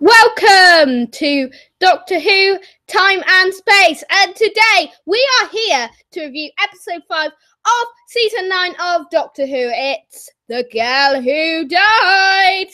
Welcome to Doctor Who, Time and Space, and today we are here to review episode 5 of season 9 of Doctor Who. It's The Girl Who Died.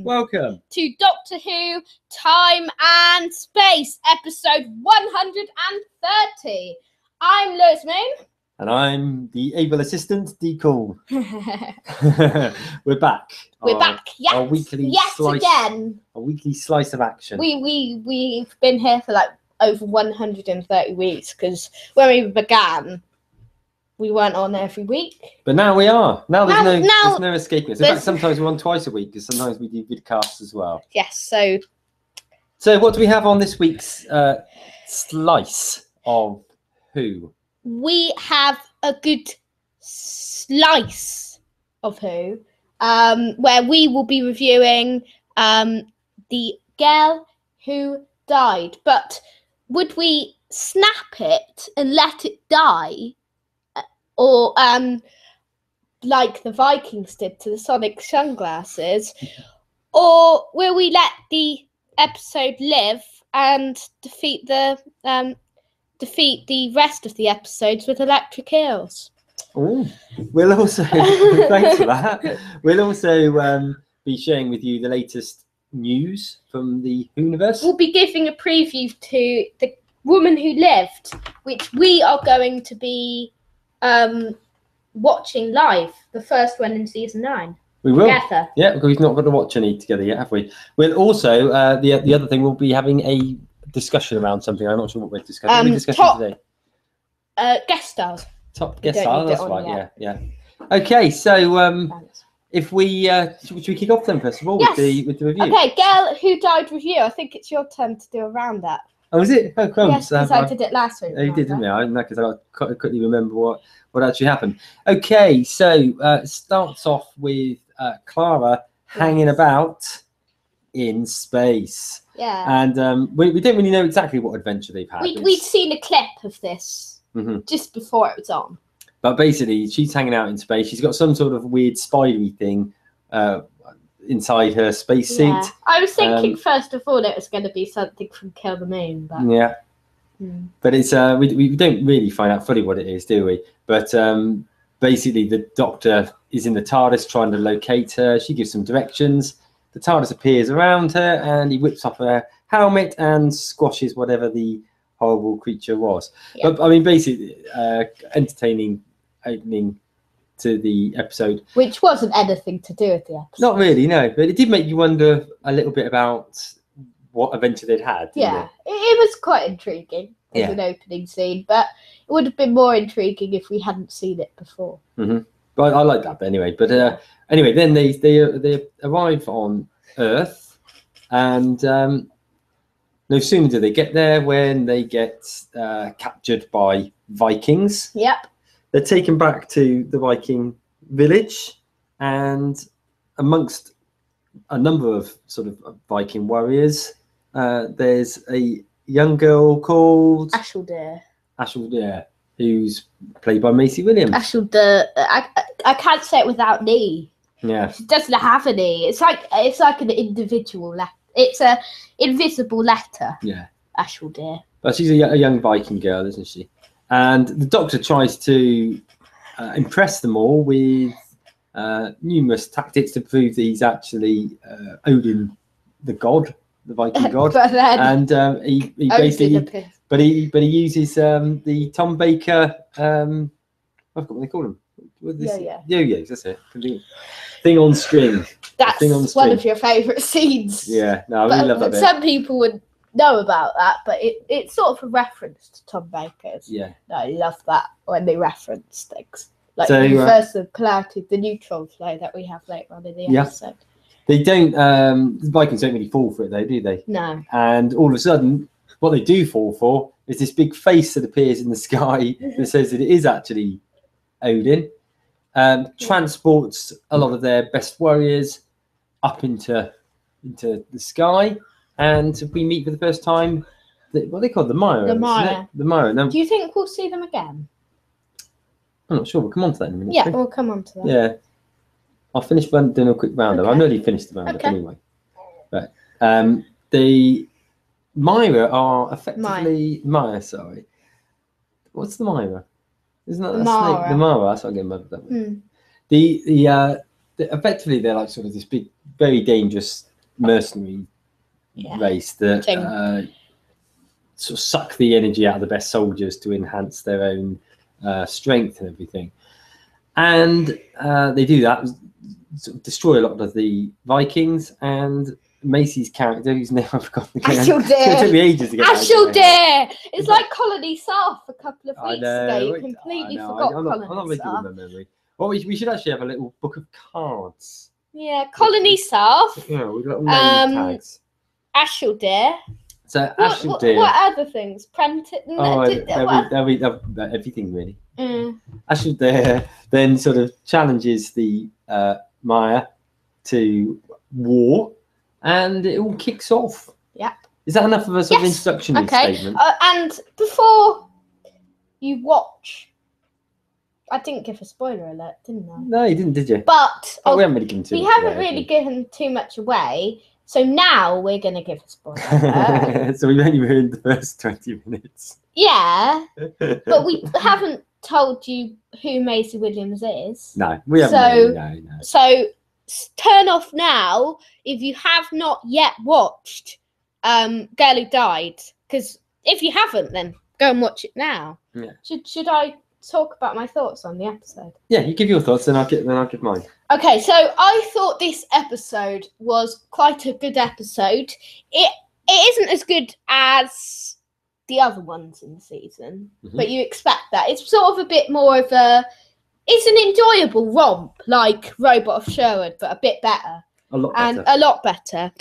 Welcome to Doctor Who, Time and Space, episode 130. I'm Lewis Moon. and I'm the able assistant, Deacon. We're back. We're back. Yes. Our weekly slice, again. A weekly slice of action. We've been here for like over 130 weeks because when we began, we weren't on every week. But now we are. Now there's no escaping us. In fact, sometimes we're on twice a week because sometimes we do vidcasts as well. Yes. So what do we have on this week's slice of Who? We have a good slice of Who, where we will be reviewing The Girl Who Died. But would we snap it and let it die? Or like the Vikings did to the Sonic sunglasses? Or will we let the episode live and defeat the rest of the episodes with electric eels? Oh, we'll also thanks for that. We'll also be sharing with you the latest news from the Whoniverse. We'll be giving a preview to The Woman Who Lived, which we are going to be watching live, the first one in season 9. We will. Together. Yeah, because we've not got to watch any together yet, have we? We'll also the other thing, we'll be having a discussion around something. I'm not sure what we're discussing. What are we discussing today? Guest stars. Top guest stars. That's right. Yeah. Okay, so if we should we kick off then first of all? Yes. with the review? Okay, Girl Who Died review. I think it's your turn to do a roundup. Oh, is it? Oh, cool. Yes, because I did it last week. Oh, you did, didn't you? Because I couldn't remember what actually happened. Okay, so it starts off with Clara hanging about in space. Yeah. And we don't really know exactly what adventure they've had. We'd seen a clip of this just before it was on. But basically, she's hanging out in space. She's got some sort of weird spidery thing inside her spacesuit. Yeah. I was thinking first of all it was going to be something from Kill the Moon, but yeah. But it's we don't really find out fully what it is, do we? But basically, the Doctor is in the TARDIS trying to locate her. She gives some directions. The TARDIS appears around her, and he whips off her helmet and squashes whatever the horrible creature was. Yeah. But I mean, basically, entertaining opening to the episode, which wasn't anything to do with the episode. Not really, no. But it did make you wonder a little bit about what adventure they'd had. Yeah, it was quite intriguing as an opening scene, but it would have been more intriguing if we hadn't seen it before. But I like that. But anyway, anyway, then they arrive on Earth, and no sooner do they get there when they get captured by Vikings. Yep. They're taken back to the Viking village, and amongst a number of sort of Viking warriors, there's a young girl called Ashildare, who's played by Maisie Williams. Ashildare, I can't say it without an E. Yeah, she doesn't have an E. It's like an individual letter. It's a invisible letter. Yeah, Ashildare. But she's a young Viking girl, isn't she? And the Doctor tries to impress them all with numerous tactics to prove that he's actually Odin, the god, the Viking god. And he basically, but he uses the Tom Baker. I've got what they call them. Yo-yos. That's it. Thing on string. That's one of your favourite scenes. Yeah, no, I really love that bit. Some people would know about that, but it's sort of a reference to Tom Baker's. Yeah. No, I love that when they reference things. Like the reverse of polarity, the neutron flow that we have later on in the episode. They don't, the Vikings don't really fall for it though, do they? No. And all of a sudden, what they do fall for is this big face that appears in the sky that says that it is actually Odin. Transports a lot of their best warriors up into the sky, and we meet for the first time what they call the Myra. The Myra. The Myra. Now, Do you think we'll see them again? I'm not sure. We'll come on to that in a minute. Yeah, we'll come on to that. Yeah. I'll finish doing a quick roundup. Okay. I've nearly finished the roundup Okay. anyway. But the Myra are effectively Myra. Sorry, what's the Myra? Isn't that a snake? The Mara. That's what I'm getting mad with that. The effectively they're like sort of this big, very dangerous mercenary race that sort of suck the energy out of the best soldiers to enhance their own strength and everything. And they do that, sort of destroy a lot of the Vikings. And Macy's character, whose name I've forgotten again. It took me ages to get Ashildare! It's like Colony South a couple of weeks ago. You completely forgot I'm not very good with my memory. Well, we should actually have a little book of cards. Yeah, Colony South. Yeah, we've got name tags. Ashildare. So Ashildare. What other things? Prentice. Everything really. Ashildare then sort of challenges the Maya to war, and it all kicks off. Yeah. Is that enough of a sort of introductory statement? And before you watch, I didn't give a spoiler alert, didn't I? No, you didn't, did you? But we haven't really given too much we haven't really given too much away. So now we're going to give a spoiler alert. So we've only ruined the first 20 minutes. Yeah, but we haven't told you who Maisie Williams is. No, we haven't. No. So turn off now if you have not yet watched Girl Who Died. Because if you haven't, then go and watch it now. Yeah. Should I talk about my thoughts on the episode? Yeah, you give your thoughts, then I'll give mine. Okay, so I thought this episode was quite a good episode. It isn't as good as the other ones in the season, but you expect that. It's sort of a bit more of it's an enjoyable romp, like Robot of Sherwood, but a bit better. A lot better. And a lot better.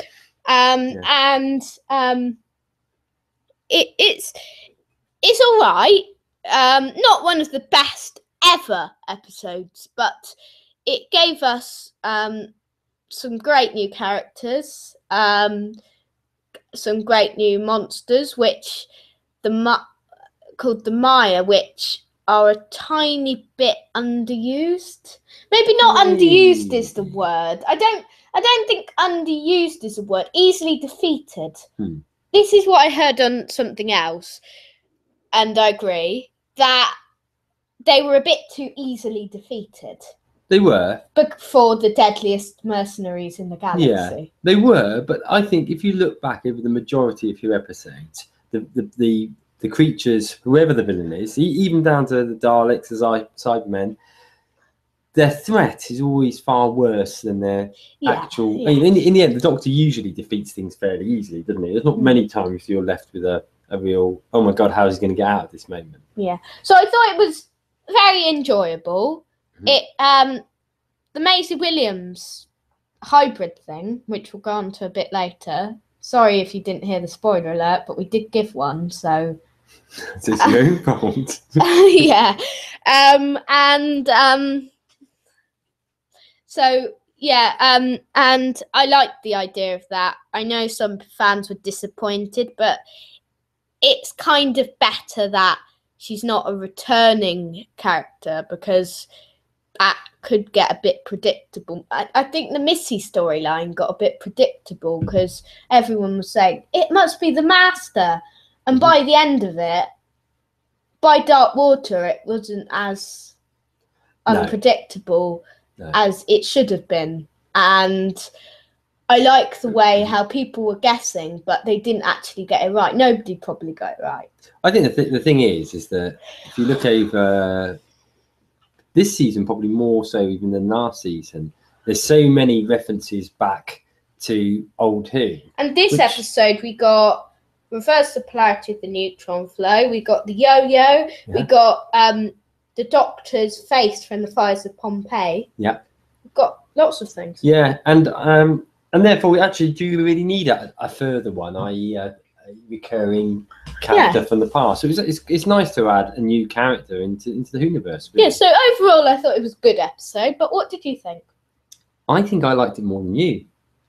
It's all right. Not one of the best ever episodes, but it gave us some great new characters, some great new monsters, which called the Maya, which are a tiny bit underused. Maybe not underused is the word. I don't think underused is a word. Easily defeated. This is what I heard on something else, and I agree that they were a bit too easily defeated. They were. But for the deadliest mercenaries in the galaxy. Yeah, they were. But I think if you look back over the majority of your episodes, the creatures, whoever the villain is, even down to the Daleks, the Cybermen, their threat is always far worse than their actual. Yeah. I mean, in the end, the Doctor usually defeats things fairly easily, doesn't he? There's not many times you're left with a real, oh my God, how's he going to get out of this moment? Yeah. So I thought it was very enjoyable. It the Maisie Williams hybrid thing, which we'll go on to a bit later. Sorry if you didn't hear the spoiler alert, but we did give one, so it's your own fault. Yeah. So yeah, and I liked the idea of that. I know some fans were disappointed, but it's kind of better that she's not a returning character, because that could get a bit predictable. I think the Missy storyline got a bit predictable because everyone was saying, it must be the Master. And by the end of it, by Dark Water, it wasn't as unpredictable as it should have been. And I like the way how people were guessing, but they didn't actually get it right. Nobody probably got it right. I think the thing is that if you look over this season, probably more so even than last season, there's so many references back to Old Who. And this episode, we got reverse the polarity of the neutron flow. We got the yo-yo. We got the Doctor's face from the fires of Pompeii. Yeah. We've got lots of things. Yeah, and therefore, we actually do really need a further one, i.e. recurring character from the past. So it's nice to add a new character into the universe. Really. Yeah, so overall I thought it was a good episode, but what did you think? I think I liked it more than you.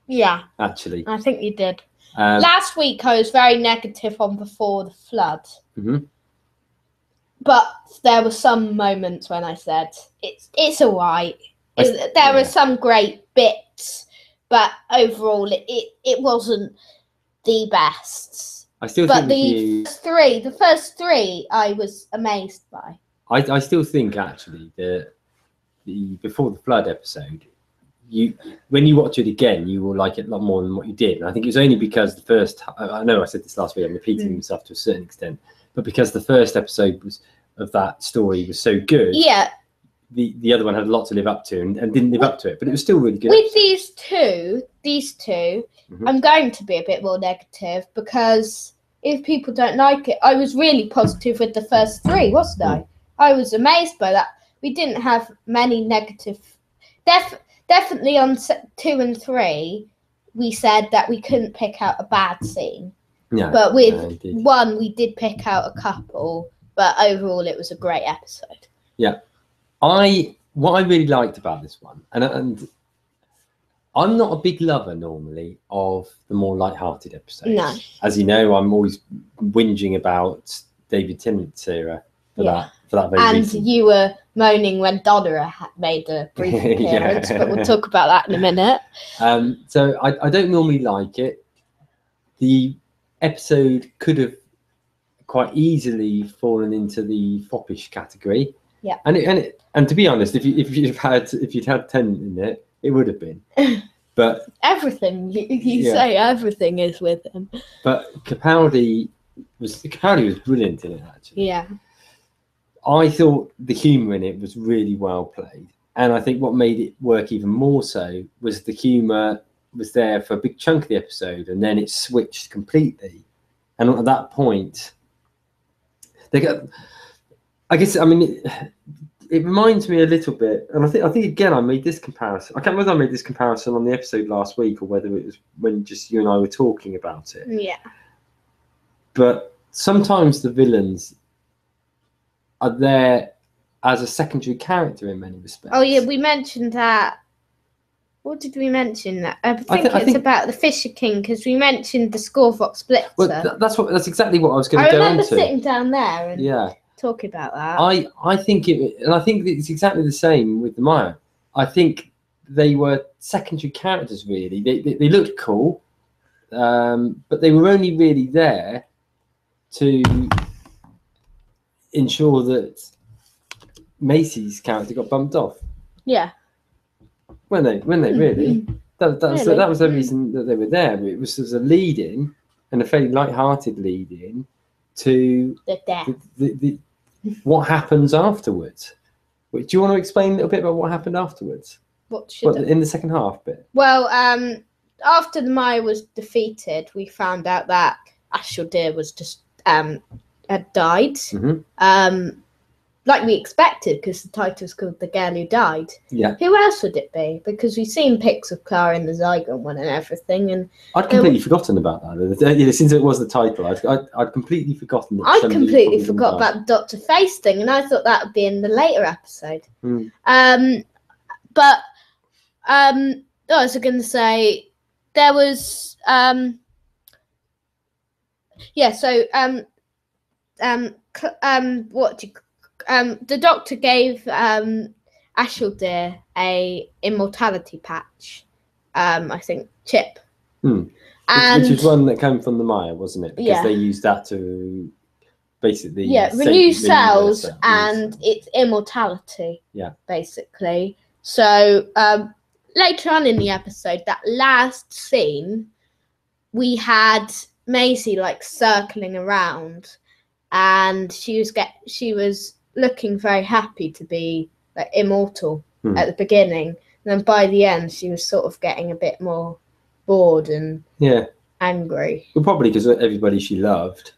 Yeah. Actually. I think you did. Last week I was very negative on Before the Flood. Mm-hmm. But there were some moments when I said, it's all right. There were some great bits, but overall it wasn't the best. I still but think the first three I was amazed by. I still think actually the Before the Flood episode, when you watch it again, you will like it a lot more than what you did. And I think it was only because the first, I know I said this last week, I'm repeating myself to a certain extent, but because the first episode of that story was so good, the other one had a lot to live up to and didn't live up to it, but it was still really good. With these two, I'm going to be a bit more negative because if people don't like it, I was really positive with the first three, wasn't I? I was amazed by that. We didn't have many negative. Definitely on 2 and 3, we said that we couldn't pick out a bad scene. Yeah, but with 1, we did pick out a couple. But overall, it was a great episode. Yeah, what I really liked about this one, and I'm not a big lover normally of the more light-hearted episodes. No. As you know, I'm always whinging about David Tennant's era for that very reason. And you were moaning when Donna made a brief appearance, but we'll talk about that in a minute. So I don't normally like it. The episode could have quite easily fallen into the foppish category. Yeah. And to be honest, if you'd had Tennant in it, it would have been. But everything you say, everything is with him. But Capaldi was brilliant in it, actually. Yeah. I thought the humour in it was really well played, and I think what made it work even more so was the humour was there for a big chunk of the episode, and then it switched completely. And at that point, it reminds me a little bit, and I think again I made this comparison. I can't remember whether I made this comparison on the episode last week or whether it was when just you and I were talking about it. Yeah. But sometimes the villains are there as a secondary character in many respects. Oh yeah, we mentioned that. What did we mention? That I think about the Fisher King because we mentioned the Scorvox Blitzer. Well, that's exactly what I was going to go into. I remember sitting down there and talking about that. I think it's exactly the same with the Maya. I think they were secondary characters really. They looked cool, but they were only really there to ensure that Macy's character got bumped off. Yeah. When they really that was the reason that they were there. It was as a lead-in and a fairly light-hearted lead-in to the death. The what happens afterwards. Do you want to explain a little bit about what happened afterwards? In the second half bit? Well, after the Maya was defeated, we found out that Ashildr was just had died. Mm-hmm. Like we expected, because the title's called The Girl Who Died. Yeah. Who else would it be? Because we've seen pics of Clara in the Zygon one and everything, and I'd completely forgotten about that. Since it was the title, I'd completely forgotten. That I completely forgot about the Dr. Face thing, and I thought that would be in the later episode. But I was going to say there was the doctor gave Ashildr a immortality patch, I think chip. And which was one that came from the Maya, wasn't it? Because they used that to basically renew cells and its immortality. Yeah, basically. So later on in the episode, that last scene, we had Maisie like circling around, and she was looking very happy to be like immortal at the beginning. And then by the end, she was sort of getting a bit more bored and angry. Well, probably because everybody she loved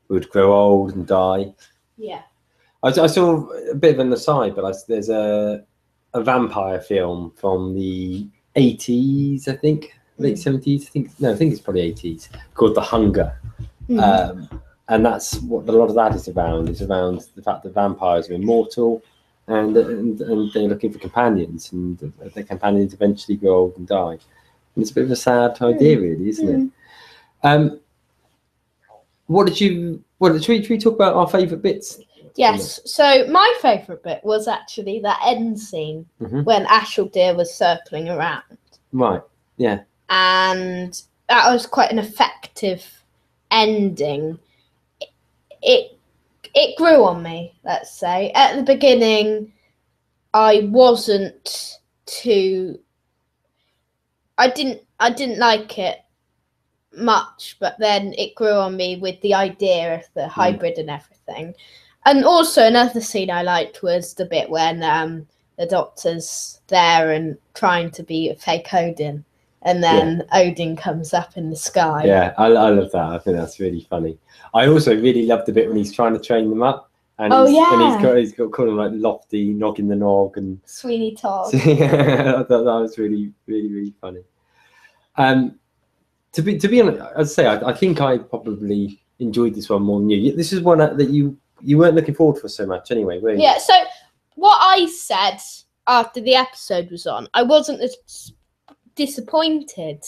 would grow old and die. Yeah. I saw a bit of an aside, but there's a vampire film from the 80s, I think. late 70s. I think it's probably 80s. Called The Hunger. And that's what a lot of that is around. It's around the fact that vampires are immortal, and they're looking for companions, and their companions eventually grow old and die. And it's a bit of a sad idea, really, isn't it? Should we talk about our favourite bits? Yes. So my favourite bit was actually that end scene when Ashildr was circling around. Right. Yeah. And that was quite an effective ending. It grew on me, let's say. At the beginning, I wasn't too. I didn't like it much, but then it grew on me with the idea of the hybrid and everything. And also another scene I liked was the bit when the Doctor's there and trying to be a fake Odin, and then Odin comes up in the sky. Yeah, I love that. I think that's really funny. I also really loved the bit when he's trying to train them up. And he's got kind of like Lofty, Noggin the Nog, and Sweeney Todd. Yeah, I thought that was really, really, really funny. To be honest, I'd say I think I probably enjoyed this one more than you. This is one that you weren't looking forward for so much anyway, were you? Yeah. So what I said after the episode was on, I wasn't as disappointed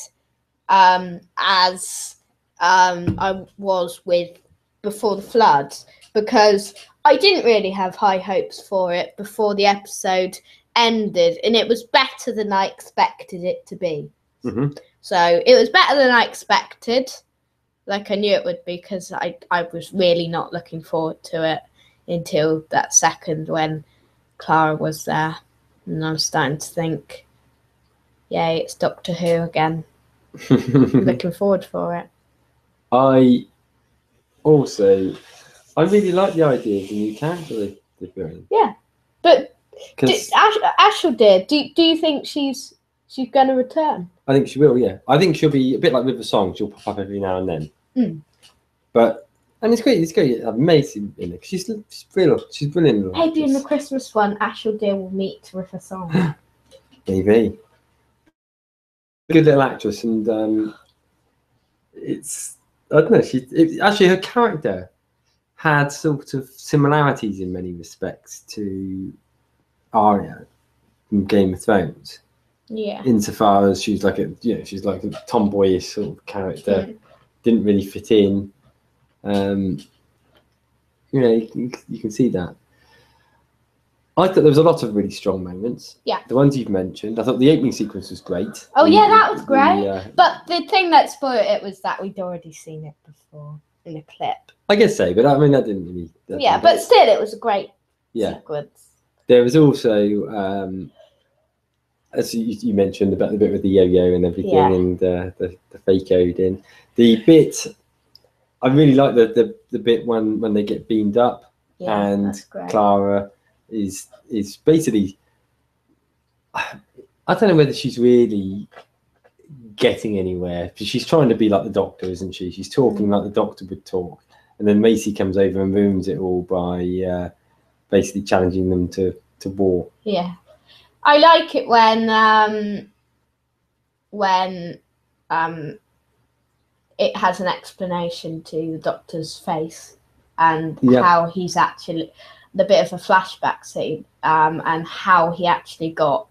as I was with Before the Flood, because I didn't really have high hopes for it before the episode ended, and it was better than I expected it to be. So it was better than I expected, like I knew it would be, because I was really not looking forward to it until that second when Clara was there, and I was starting to think, yay, it's Doctor Who again. Looking forward for it. I really like the idea of the new character they're doing. Yeah, but Ashildr, do you think she's going to return? I think she will. Yeah, I think she'll be a bit like with the song. She'll pop up every now and then. But it's great. It's great. Amazing in it. She's brilliant. She's brilliant. Maybe in the Christmas one, Ashildr will meet with a song. Maybe. Good little actress, and it's I don't know. Actually, her character had sort of similarities in many respects to Arya from Game of Thrones. Yeah. Insofar as she's like a tomboyish sort of character, didn't really fit in. You can see that. I thought there was a lot of really strong moments. Yeah. The ones you've mentioned. I thought the opening sequence was great. Oh, that was great. But the thing that spoiled it was that we'd already seen it before in a clip. I guess so, but I mean, that didn't really... But still, it was a great sequence. There was also, as you mentioned, about the bit with the yo-yo and everything, and the fake Odin. The bit... I really like the bit when they get beamed up, and Clara is basically, I don't know whether she's really getting anywhere. She's trying to be like the Doctor, isn't she? She's talking like the Doctor would talk, and then Macy comes over and ruins it all by basically challenging them to war. Yeah, I like it when it has an explanation to the Doctor's face and how he's actually the bit of a flashback scene, and how he actually got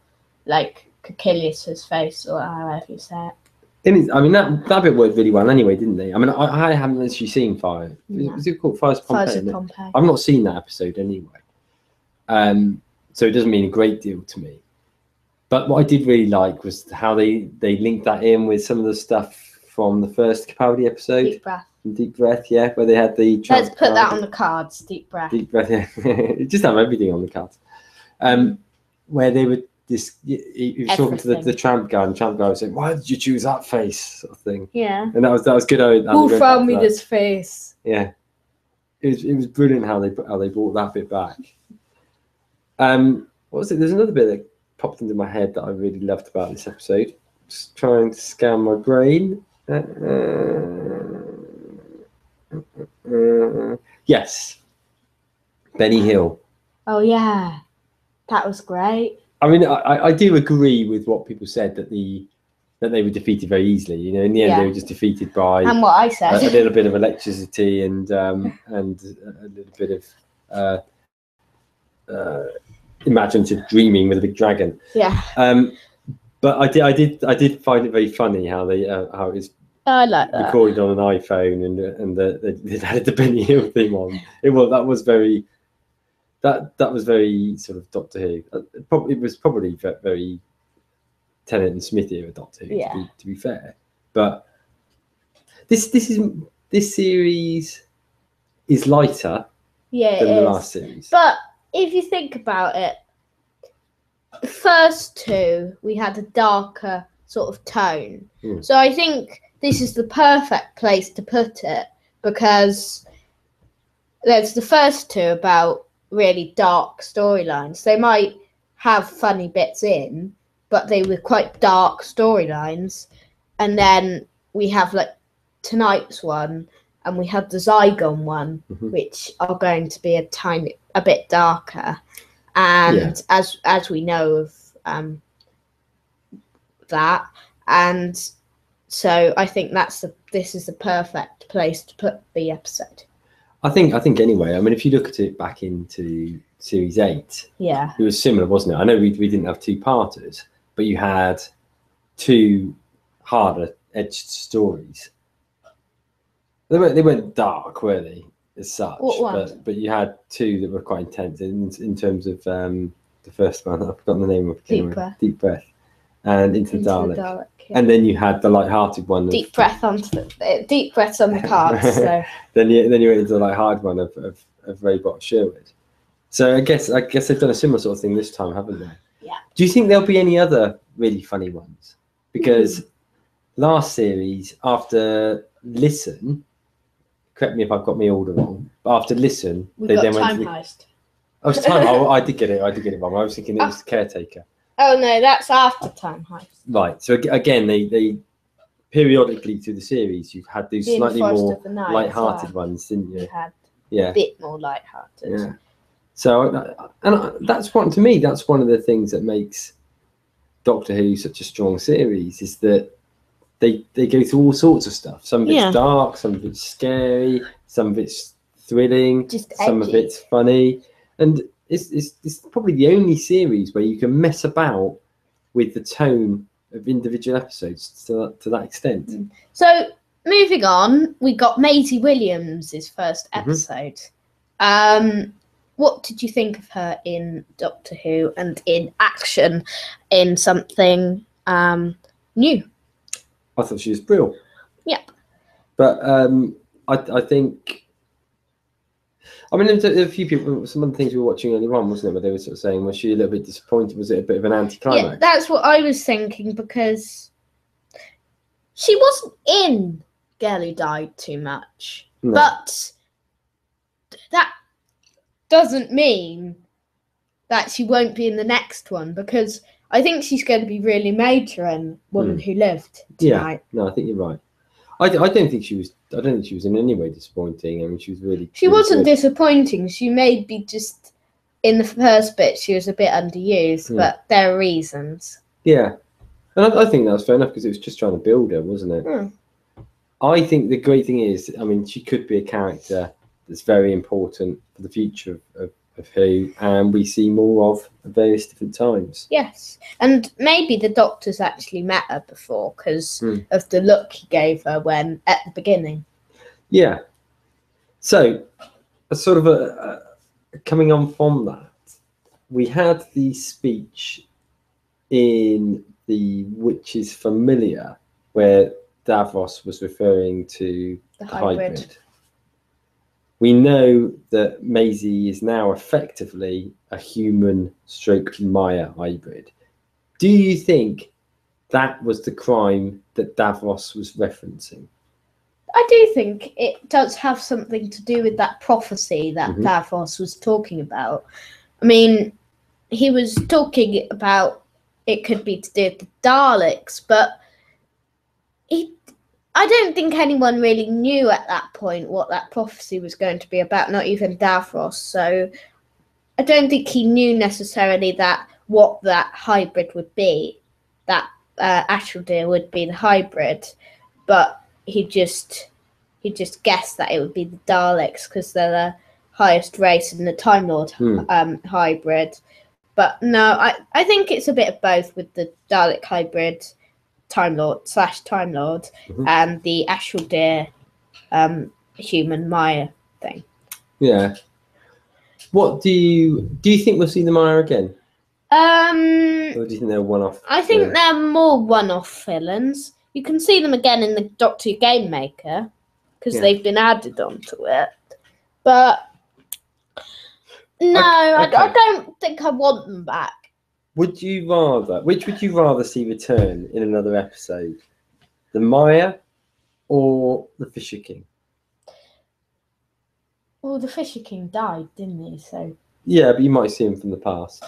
like Caecilius's face, or however you say it. I mean, that bit worked really well anyway, didn't they? I mean, I haven't actually seen Fire. Was it called Fires of Pompeii? Fires of Pompeii. I've not seen that episode anyway. So it doesn't mean a great deal to me. But what I did really like was how they linked that in with some of the stuff from the first Capaldi episode. Deep Breath, yeah, where they had the... Let's put that on the cards, Deep Breath. Deep Breath, yeah. Just have everything on the cards. Where they were... He was talking to the tramp guy, and the tramp guy was saying, "Why did you choose that face?" sort of thing. Yeah. And that was good. Who found me this face? Yeah. It was brilliant how they brought that bit back. What was it? There's another bit that popped into my head that I really loved about this episode. Just trying to scan my brain. Yes. Benny Hill. Oh yeah, that was great. I mean, I do agree with what people said, that the that they were defeated very easily. You know, in the end, Yeah. they were just defeated by And what I said. a little bit of electricity and a little bit of imaginative dreaming with a big dragon. Yeah. But I did find it very funny how how it was I like that. recorded on an iPhone and they had the Benny Hill theme on. That was very sort of Doctor Who. It was probably very Tennant and Smith era Doctor Who, Yeah. to be fair. But this series is lighter than the last series. But if you think about it, the first two we had a darker sort of tone. So I think this is the perfect place to put it, because there's the first two about really dark storylines. They might have funny bits in, but they were quite dark storylines. And then we have like tonight's one, and we have the Zygon one, which are going to be a bit darker. And as we know of that, and so I think this is the perfect place to put the episode. I think anyway. I mean, if you look at it back into Series 8, it was similar, wasn't it? I know we didn't have two-parters, but you had two harder-edged stories. They weren't dark, were they, as such? What one? But you had two that were quite intense in terms of the first one. I've forgotten the name of it. Deep Breath, and Into the Dalek. And then you had the light-hearted one. Deep breaths on the cards. So. then you went into the light-hearted one of Robot Sherwood. So I guess they've done a similar sort of thing this time, haven't they? Yeah. Do you think there'll be any other really funny ones? Because last series, after Listen, correct me if I've got my order wrong, but after Listen, they then went to Heist. Oh, it's Time. I did get it wrong. I was thinking it was Caretaker. Oh no, that's after Time Heist. Right. So again, they periodically through the series, you've had these slightly more light-hearted ones, didn't you? A bit more light-hearted. Yeah. So, and that's one to me. That's one of the things that makes Doctor Who such a strong series, is that they go through all sorts of stuff. Some of it's dark, some of it's scary, some of it's thrilling, some of it's funny, and it's probably the only series where you can mess about with the tone of individual episodes to that extent. So moving on, we got Maisie Williams' first episode. What did you think of her in Doctor Who and in action, in something new? I thought she was brilliant. Yep. But I think, I mean, a few people, some of the things we were watching earlier on, wasn't it, where they were sort of saying, was she a little bit disappointed? Was it a bit of an anticlimax? Yeah, that's what I was thinking, because she wasn't in Girl Who Died too much. No. But that doesn't mean that she won't be in the next one, because I think she's going to be really major in Woman Who Lived tonight. Yeah, no, I think you're right. I don't think she was in any way disappointing. I mean, she was really. She wasn't disappointing. She may be just in the first bit. She was a bit underused, but there are reasons. Yeah, and I think that was fair enough, because it was just trying to build her, wasn't it? I think the great thing is, I mean, she could be a character that's very important for the future of Who, and we see more of at various different times. Yes, and maybe the Doctor's actually met her before because of the look he gave her when at the beginning. Yeah. So, a sort of a coming on from that, we had the speech in The Witch is Familiar, where Davros was referring to the hybrid. We know that Maisie is now effectively a human stroke Maya hybrid. Do you think that was the crime that Davros was referencing? I do think it does have something to do with that prophecy that Davros was talking about. I mean, he was talking about it could be to do with the Daleks, but I don't think anyone really knew at that point what that prophecy was going to be about, not even Davros. So I don't think he knew necessarily that what that hybrid would be, that actual deer would be the hybrid, but he just guessed that it would be the Daleks because they're the highest race in the Time Lord hybrid. But no, I think it's a bit of both with the Dalek hybrid, Time Lord / Time Lord, and the actual deer, human Maya thing. Yeah. What do you think we'll see the Maya again? Or do you think they're one-off? I think they're more one-off villains. You can see them again in the Doctor Who Game Maker because they've been added onto it. But no, okay. I don't think I want them back. Which would you rather see return in another episode? The Maya or the Fisher King? Well, the Fisher King died, didn't he? So yeah, but you might see him from the past.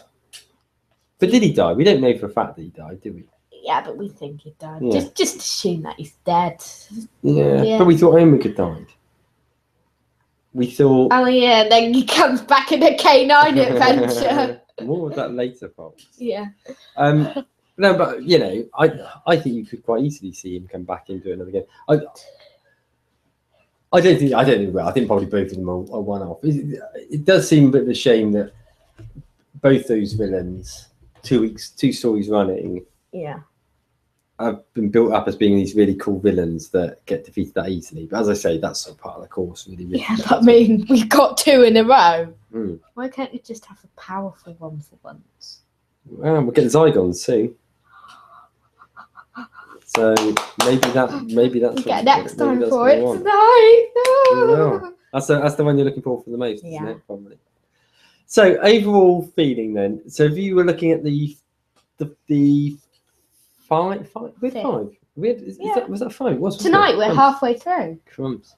But did he die? We don't know for a fact that he died, do we? Yeah, but we think he died. Yeah. Just assume that he's dead. Yeah, but we thought Omega had died. We thought. Oh yeah, then he comes back in a K9 adventure. More of that later, folks. Yeah. No, but you know, I think you could quite easily see him come back and do another game. I don't think. I think probably both of them are one-off. It does seem a bit of a shame that both those villains, 2 stories running, have been built up as being these really cool villains that get defeated that easily. But as I say, that's sort of part of the course, really. Yeah, but I mean, we've got 2 in a row. Why can't you just have a powerful one for once? Well, we'll get the Zygons soon. So maybe that's get next time for it tonight. No. That's the one you're looking for the most, isn't it? Probably. So overall feeling then. So if you were looking at the five. Was that 5? What's tonight? We're halfway through. Crumbs.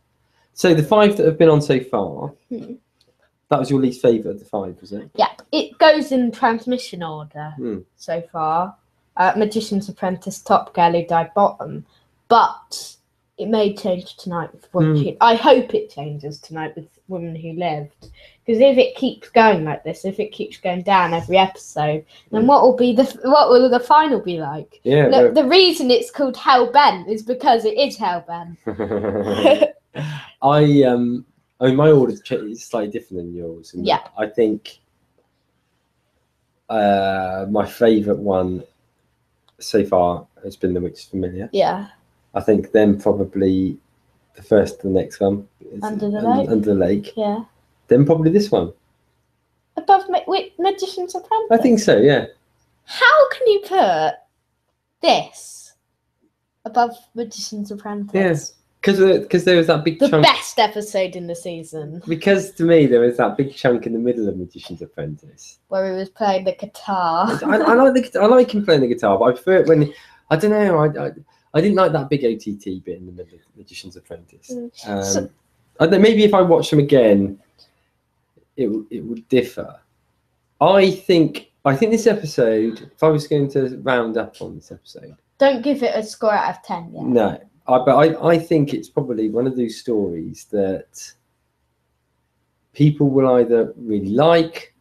So the 5 that have been on so far. That was your least favourite of the 5, was it? Yeah, it goes in transmission order so far. Magician's Apprentice, Top Girl Who Died bottom, but it may change tonight with Woman Who. I hope it changes tonight with Woman Who Lived, because if it keeps going like this, if it keeps going down every episode, then what will the final be like? Yeah, the reason it's called Hell Bent is because it is Hell Bent. I mean, my order is slightly different than yours. Yeah, I think my favourite one so far has been The Witch's Familiar. Yeah. I think then probably the first and the next one is Under the Lake. Yeah. Then probably this one. Above Magician's Apprentice? I think so, yeah. How can you put this above Magician's Apprentice? Yes. Because there was that big chunk. The best episode in the season. Because to me, there was that big chunk in the middle of Magician's Apprentice. Where he was playing the guitar. I like him playing the guitar, but I prefer it when... I don't know, I didn't like that big OTT bit in the middle of Magician's Apprentice. I don't know, maybe if I watch them again, it would differ. I think this episode, if I was going to round up on this episode... Don't give it a score out of 10 yet. No. But I think it's probably one of those stories that people will either really like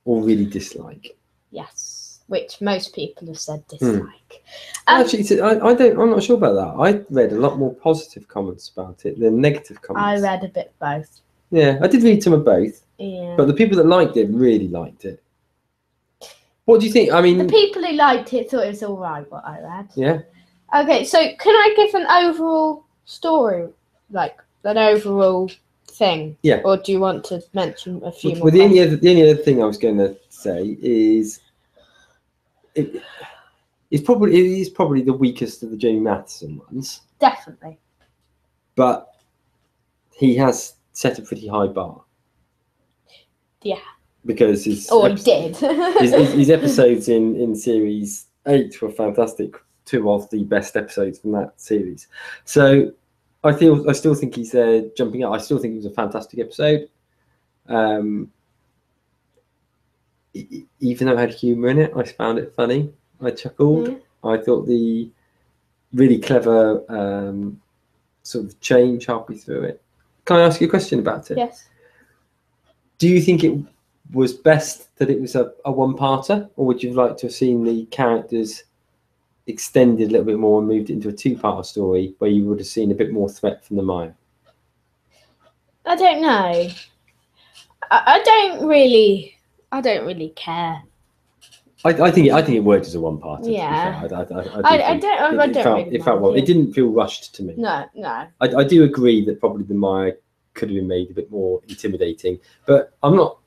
or really dislike. Yes, which most people have said dislike. Actually, I'm not sure about that. I read a lot more positive comments about it than negative comments. I read a bit of both. Yeah, I did read some of both. Yeah. But the people that liked it really liked it. What do you think? I mean, the people who liked it thought it was all right. What I read. Yeah. Okay, so can I give an overall story, like an overall thing? Yeah. Or do you want to mention a few more? Well, the only other thing I was going to say is it is probably the weakest of the Jamie Matheson ones. Definitely. But he has set a pretty high bar. Yeah. Because his episodes in series 8 were fantastic. 2 of the best episodes from that series. So I still think he's jumping out. I still think it was a fantastic episode. Even though it had humour in it, I found it funny. I chuckled. I thought the really clever sort of change halfway through it. Can I ask you a question about it? Yes. Do you think it was best that it was a one-parter, or would you like to have seen the characters extended a little bit more and moved it into a two-part story where you would have seen a bit more threat from the Maya? I don't know. I don't really care. I think it worked as a one-parter. Yeah. To be fair. I don't really It felt well. mind It didn't feel rushed to me. No. I do agree that probably the Maya could have been made a bit more intimidating, but I'm not.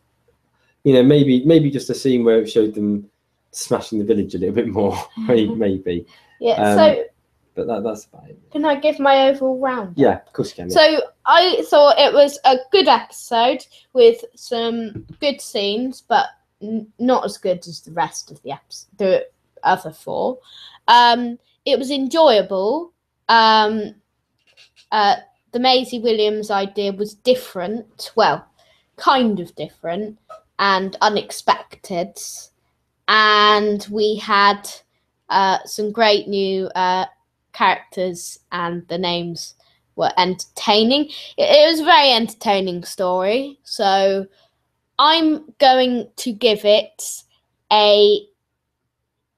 Maybe just a scene where it showed them smashing the village a little bit more. Maybe. Yeah. So. But that's about it. Can I give my overall round? Yeah, of course you can. So I thought it was a good episode with some good scenes, but not as good as the rest of the other four. It was enjoyable. The Maisie Williams idea was different. Well, kind of different and unexpected. And we had some great new characters, and the names were entertaining. It was a very entertaining story, so I'm going to give it a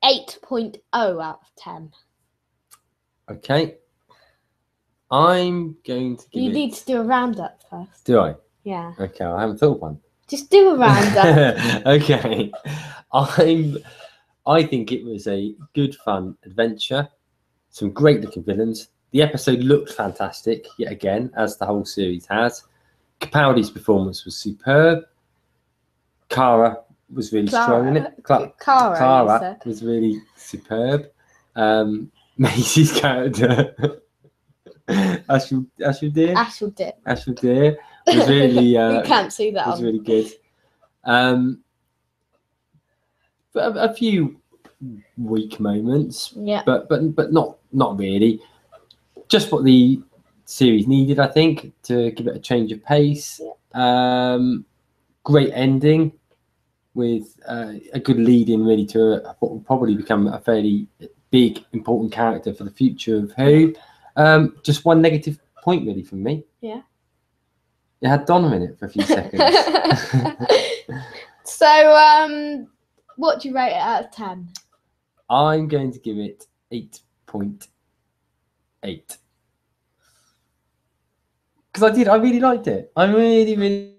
8.0 out of 10. Okay. I'm going to give You need to do a roundup first. Do I? Yeah. Okay, I haven't thought of one. Just do a roundup. Okay. I think it was a good, fun adventure. Some great looking villains. The episode looked fantastic, yet again, as the whole series has. Capaldi's performance was superb. Cara was really strong in it. Cara was really superb. Maisie's character, Ashel Deer, was really. You can't see that. Was really good. But a few weak moments. Yeah. But not really. Just what the series needed, I think, to give it a change of pace. Yeah. Great ending with a good lead in really to what will probably become a fairly big, important character for the future of Who. Just one negative point really from me. Yeah. It had Donna in it for a few seconds. So, what do you rate it out of 10? I'm going to give it 8.8. Because I really liked it. I really,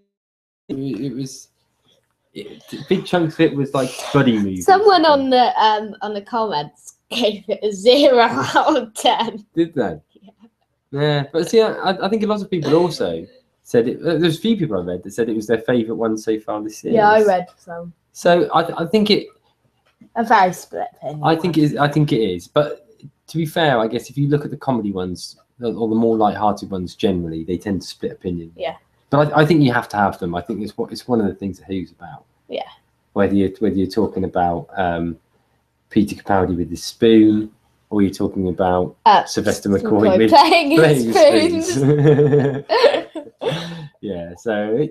big chunks of it was like buddy movies. Someone on the comments gave it a 0 out of 10. Did they? Yeah, but see, I think a lot of people also said it. There's a few people I read that said it was their favourite one so far this series. Yeah, I read some. So I think it. A very split opinion. I think it is. But to be fair, I guess if you look at the comedy ones or the more light-hearted ones, generally they tend to split opinion. Yeah. But I think you have to have them. I think it's one of the things that Who's about. Yeah. Whether you're talking about Peter Capaldi with his spoon, or you're talking about Sylvester McCoy with playing spoons. Yeah. So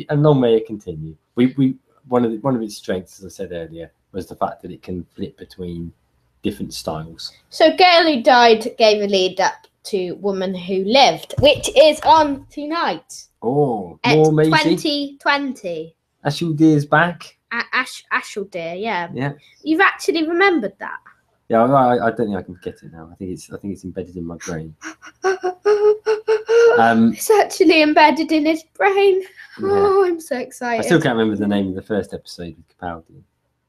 and long may it continue. We one of its strengths, as I said earlier, was the fact that it can flip between different styles. So Girl Who Died gave a lead up to Woman Who Lived, which is on tonight. Oh, more Maisie. 2020. Ashel Deer's back. Ashel Deer, yeah. Yeah. You've actually remembered that. Yeah, I don't think I can forget it now. I think it's embedded in my brain. It's actually embedded in his brain. Yeah. Oh, I'm so excited. I still can't remember the name of the first episode with Capaldi.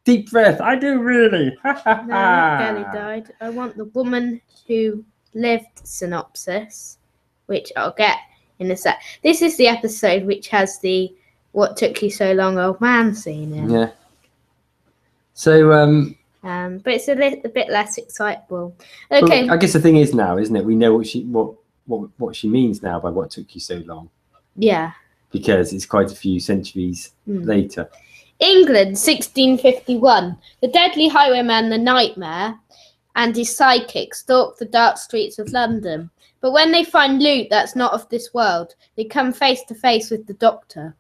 Deep breath. I do really. No, Girl Who Died. I want the Woman Who Lived synopsis, which I'll get in a sec. This is the episode which has the "What took you so long, old man" scene in. Yeah. So but it's a bit less excitable. Okay. Well, I guess the thing is now, isn't it? We know what she means now by "what took you so long." Yeah. Because it's quite a few centuries later. England, 1651. The deadly highwayman, the Nightmare, and his sidekick stalk the dark streets of London. But when they find loot that's not of this world, they come face to face with the Doctor.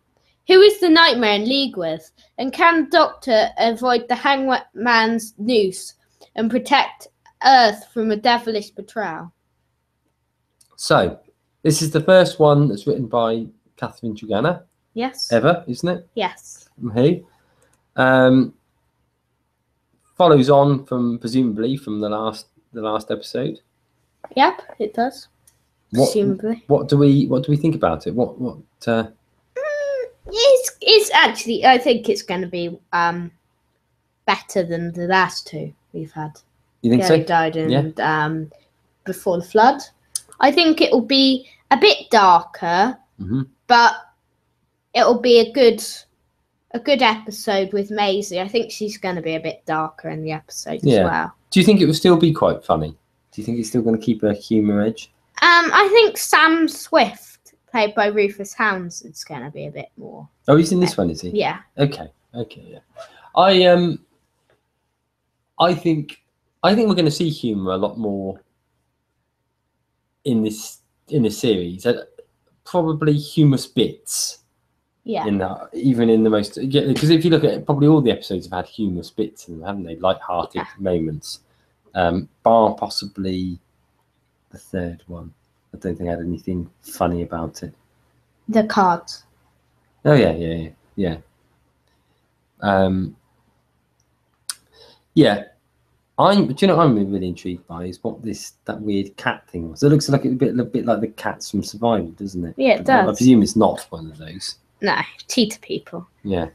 Who is the Nightmare in league with? And can the Doctor avoid the hangman's noose and protect Earth from a devilish betrayal? So, this is the first one that's written by Catherine Tregenna. Yes. Ever, isn't it? Yes. Who? Follows on from presumably from the last the last episode. Yep, it does. Presumably. What do we think about it? It's actually, I think it's going to be better than the last two we've had. You think Gary so? died and Before the Flood. I think it will be a bit darker, but it'll be a good episode with Maisie. I think she's going to be a bit darker in the episode as well. Do you think it will still be quite funny? Do you think it's still going to keep a humour edge? I think Sam Swift, played by Rufus Hounds, is going to be a bit more. Oh, he's in this one, is he? Yeah. Okay, yeah. I think we're going to see humour a lot more in this series. Probably humorous bits. Yeah. Even in the most, because if you look at it, probably all the episodes have had humorous bits in them, haven't they? Light-hearted moments. Bar possibly the third one. I don't think I had anything funny about it. The cards. Oh yeah. Yeah. Do you know what I'm really intrigued by is what that weird cat thing was. It looks like a bit like the cats from Survival, doesn't it? Yeah, it does. I presume it's not one of those. No, cheetah people. Yeah.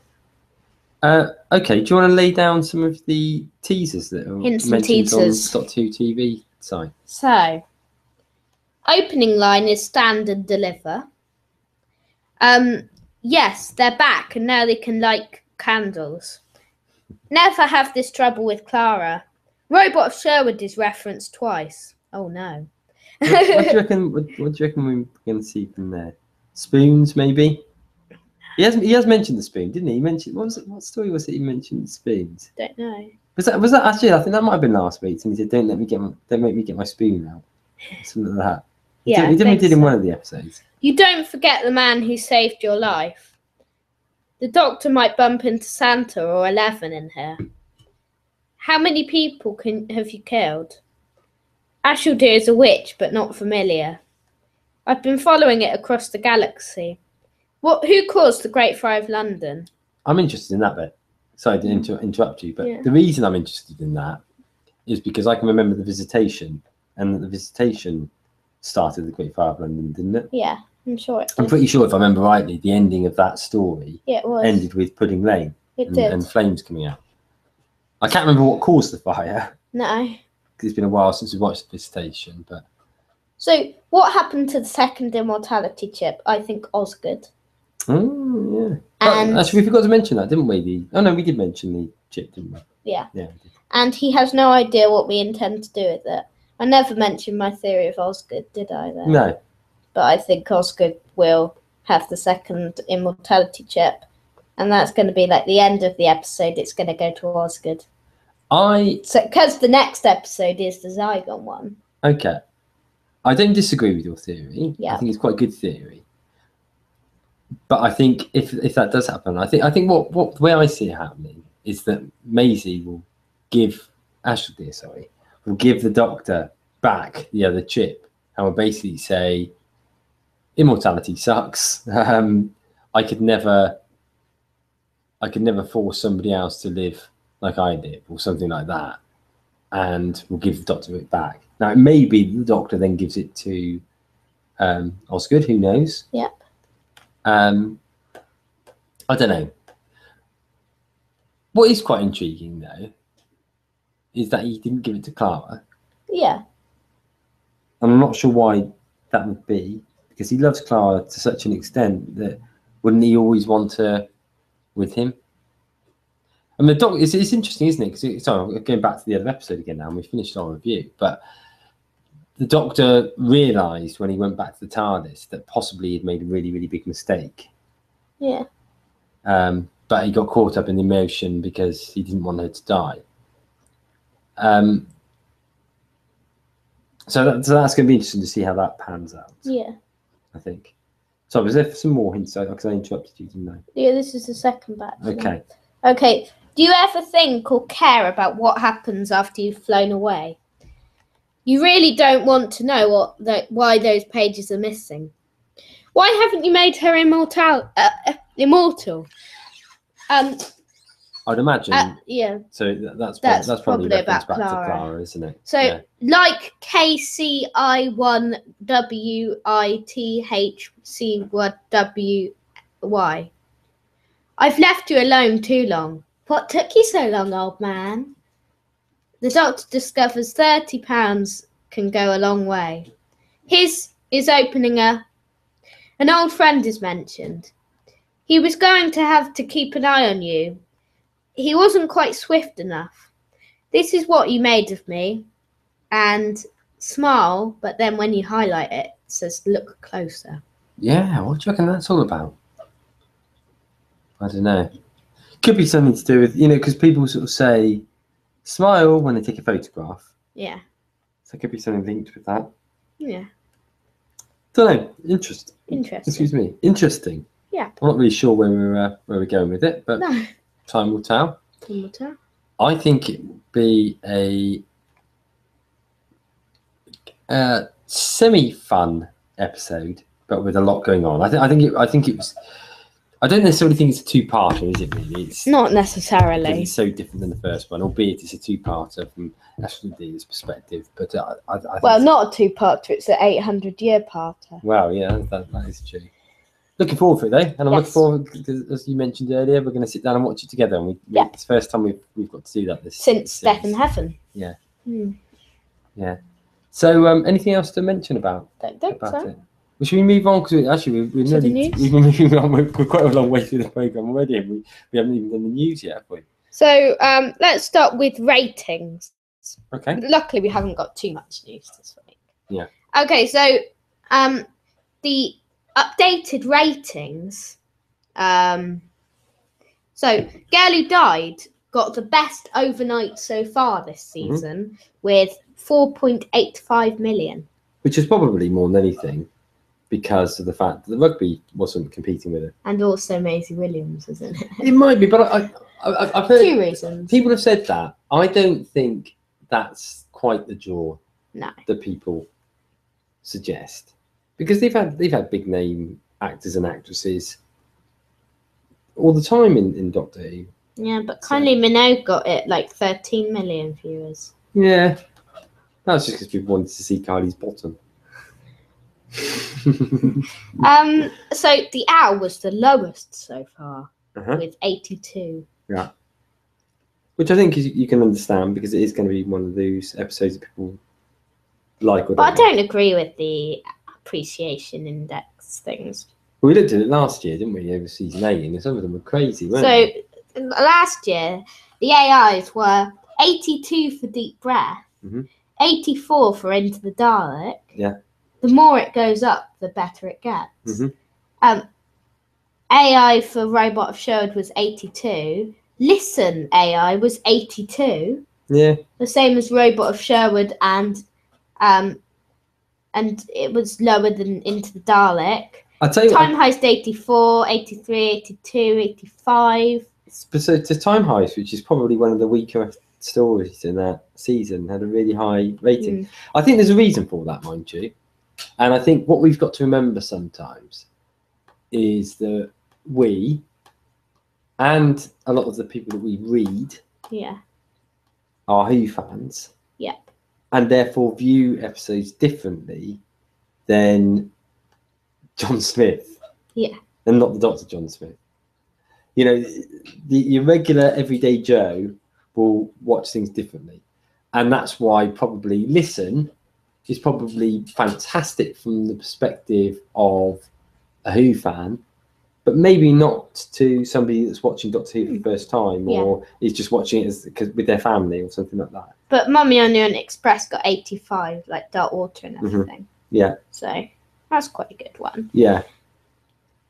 Okay, do you want to lay down some of the teasers that are Hints and mentioned on teasers. Doctor Who TV site? So, opening line is stand and deliver. Yes, they're back and now they can light candles. Never have this trouble with Clara. Robot of Sherwood is referenced twice. Oh no. What do you reckon? What do you reckon we're going to see from there? Spoons, maybe. He has mentioned the spoon, didn't he? He mentioned what story was it? He mentioned the spoons. Don't know. Was that actually? I think that might have been last week. And he said, "Don't make me get my spoon out." Something like that. He did in one of the episodes. You don't forget the man who saved your life. The Doctor might bump into Santa or 11 in here. How many people have you killed? Ashildr is a witch, but not familiar. I've been following it across the galaxy. Who caused the Great Fire of London? I'm interested in that bit. Sorry to interrupt you, but the reason I'm interested in that is because I can remember the Visitation, and the Visitation started the Great Fire of London, didn't it? Yeah, I'm sure it did. I'm pretty sure, if I remember rightly, the ending of that story ended with Pudding Lane and flames coming out. I can't remember what caused the fire. No. Because it's been a while since we watched the Visitation, but... So, what happened to the second immortality chip? I think Osgood. Oh, yeah. And actually, we forgot to mention that, didn't we? Oh, no, we did mention the chip, didn't we? Yeah. Yeah, we did. And he has no idea what we intend to do with it. I never mentioned my theory of Osgood, did I, then? No. But I think Osgood will have the second immortality chip. And that's going to be like the end of the episode. It's going to go to Osgood. Because the next episode is the Zygon one. Okay. I don't disagree with your theory. Yeah. I think it's quite a good theory. But I think if that does happen, I think what the way I see it happening is that Maisie will give will give the Doctor back the other chip and will basically say, immortality sucks. I could never force somebody else to live like I did, or something like that, and we'll give the Doctor it back. Now, it may be the Doctor then gives it to Osgood, who knows? Yep. I don't know. What is quite intriguing, though, is that he didn't give it to Clara. Yeah. And I'm not sure why that would be, because he loves Clara to such an extent that wouldn't he always want her with him? I mean, the Doctor, it's interesting, isn't it? Because sorry, going back to the other episode again now, and we finished our review, but the Doctor realised when he went back to the TARDIS that possibly he'd made a really, really big mistake. Yeah. But he got caught up in the emotion because he didn't want her to die. So that's going to be interesting to see how that pans out. Yeah. I think. So was there some more hints? Because I interrupted you, didn't I? Yeah, this is the second batch. Okay. Okay. Do you ever think or care about what happens after you've flown away? You really don't want to know why those pages are missing. Why haven't you made her immortal? I'd imagine. Yeah. So that's probably probably reference about back Clara. to Clara, isn't it? So, yeah. like KCI1WITHC1WY. I've left you alone too long. What took you so long, old man? The doctor discovers £30 can go a long way. His is opening an old friend is mentioned. He was going to have to keep an eye on you. He wasn't quite swift enough. This is what you made of me. And smile, but then when you highlight it, it says look closer. Yeah, what do you reckon that's all about? I don't know. Could be something to do with, because people sort of say smile when they take a photograph. Yeah. So it could be something linked with that. Yeah. Don't know. Interesting. Interesting. Interesting. Yeah. I'm not really sure where we're going with it, but No. time will tell. Time will tell. I think it would be a semi-fun episode, but with a lot going on. I think it was. I don't necessarily think it's a two-parter, is it? Really, it's not necessarily. It's so different than the first one, albeit it's a two-parter from Ashley Dean's perspective. But I well, not a two-parter; it's an 800-year parter. Wow, yeah, that is true. Looking forward to it, though, and I'm looking forward because, as you mentioned earlier, we're going to sit down and watch it together. And it's the first time we've got to do that since Death in Heaven. Yeah. Yeah. So, anything else to mention about? Don't think so. It? Well, should we move on? Because we've been moving on. We're quite a long way through the program already, and we haven't even done the news yet, have we? So, let's start with ratings. Okay. Luckily, we haven't got too much news this week. Yeah. Okay, so the updated ratings. So, Girl Who Died got the best overnight so far this season with 4.85 million. Which is probably more than anything because of the fact that the rugby wasn't competing with it. And also Maisie Williams, isn't it? It might be, but I've heard 2 reasons. People have said that. I don't think that's quite the draw that people suggest. Because they've had big name actors and actresses all the time in Doctor Who. Yeah, but Kylie Minogue got it like 13 million viewers. Yeah. That's just because people wanted to see Kylie's bottom. So the Owl was the lowest so far with 82. Yeah. Which I think you can understand because it is going to be one of those episodes that people like. But I don't agree with the appreciation index things. Well, we looked at it last year, didn't we, over season 8, and some of them were crazy, weren't they? So last year, the AIs were 82 for Deep Breath, 84 for Into the Dalek. Yeah. The more it goes up, the better it gets. AI for Robot of Sherwood was 82. Listen AI was 82. Yeah. The same as Robot of Sherwood, and it was lower than Into the Dalek. I'll tell you Time Heist 84, 83, 82, 85. So to Time Heist, which is probably one of the weaker stories in that season, had a really high rating. I think there's a reason for that, mind you. And I think what we've got to remember sometimes is that we and a lot of the people that we read are Who fans. Yep. And therefore view episodes differently than John Smith. Yeah. And not the Dr. John Smith. You know, your regular everyday Joe will watch things differently. And that's why probably Listen is probably fantastic from the perspective of a Who fan, but maybe not to somebody that's watching Doctor Who for the first time or is just watching it with their family or something like that. But Mummy Onion Express got 85, like Dark Water and everything. Yeah. So that's quite a good one. Yeah.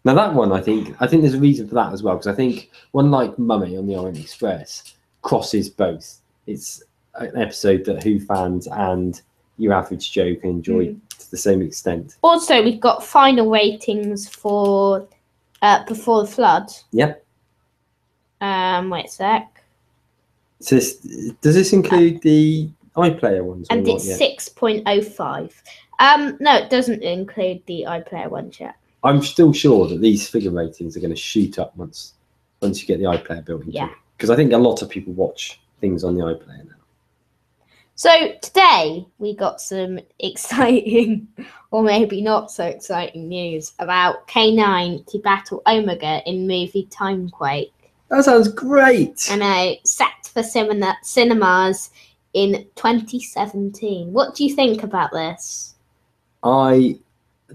Now that one, I think there's a reason for that as well, because I think one like Mummy on the Orient Express crosses both. It's an episode that Who fans and your average Joe can enjoy to the same extent. Also, we've got final ratings for Before the Flood. Yep. Wait a sec. So does this include the iPlayer ones? And it's 6.05. No, it doesn't include the iPlayer ones yet. I'm still sure that these figure ratings are going to shoot up once you get the iPlayer built into it. because I think a lot of people watch things on the iPlayer now. So today we got some exciting, or maybe not so exciting news about K9 to battle Omega in movie Timequake. That sounds great. I know, set for cinemas in 2017. What do you think about this? I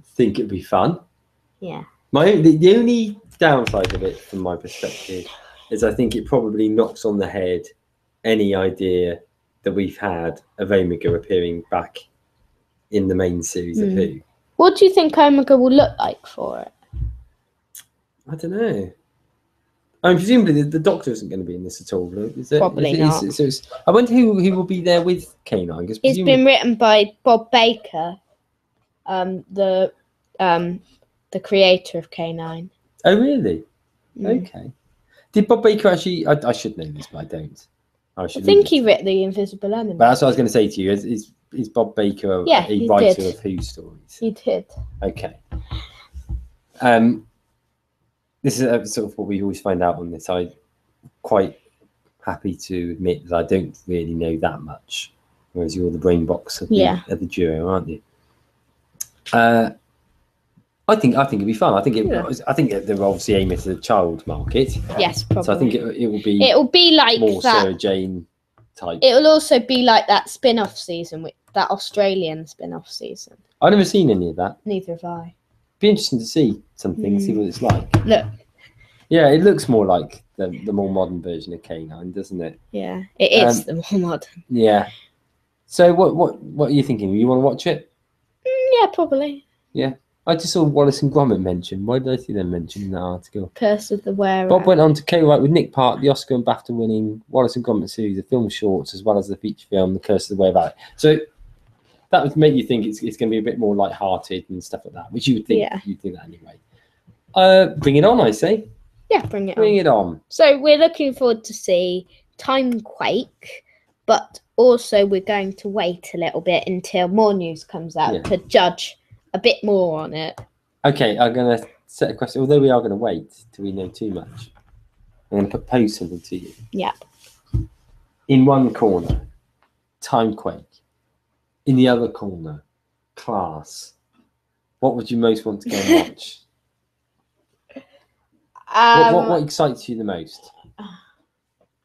think it'd be fun. Yeah. The only downside of it, from my perspective, is I think it probably knocks on the head any idea that we've had of Omega appearing back in the main series of Who. What do you think Omega will look like for it? I don't know. I mean, presumably the Doctor isn't going to be in this at all, is it? Probably not. I wonder who will be there with K9. It's been written by Bob Baker, the creator of K9. Oh, really? Okay. Did Bob Baker actually? I should know this, but I don't. I think he wrote The Invisible Enemy. But that's what I was going to say to you. Is Bob Baker a writer of Who stories? He did. Okay. This is sort of what we always find out on this. I'm quite happy to admit that I don't really know that much, whereas you're the brain box of the duo, aren't you? I think it'd be fun. I think they're obviously aiming at the child market. Yes, probably. So I think it will be. It will be like more that. Sarah Jane type. It will also be like that spin-off season, that Australian spin-off season. I've never seen any of that. Neither have I. Be interesting to see something, see what it's like. Look. Yeah, it looks more like the more modern version of K9, doesn't it? Yeah, it is the more modern. Yeah. So what are you thinking? You want to watch it? Yeah, probably. Yeah. I just saw Wallace and Gromit mentioned. Why did I see them mentioned in that article? Curse of the Wearer. Bob went on to co-write with Nick Park the Oscar and BAFTA winning Wallace and Gromit series of film shorts, as well as the feature film The Curse of the Wearer. So that would make you think it's going to be a bit more light-hearted and stuff like that, which you would think. Yeah. You'd think that anyway. Bring it on, I say. Yeah, bring it on. So we're looking forward to see Timequake, but also we're going to wait a little bit until more news comes out to judge a bit more on it. Okay, I'm going to set a question. Although we are going to wait till we know too much, I'm going to propose something to you. Yeah. In one corner, Timequake. In the other corner, Class. What would you most want to go and watch? What excites you the most?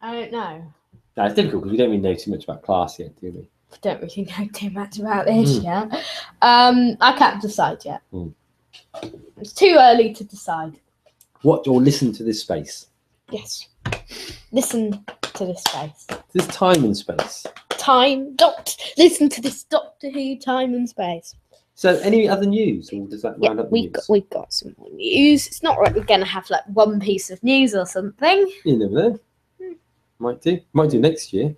I don't know. No, it's difficult because we don't really know too much about Class yet, do we? We don't really know too much about this yet. I can't decide yet. It's too early to decide. Watch or listen to this space. Yes. Listen to this space. This time and space. Listen to this Doctor Who time and space. So, any other news, or does that round up the news? We've got some more news. It's not like we're going to have like one piece of news or something. You never know. Might do next year.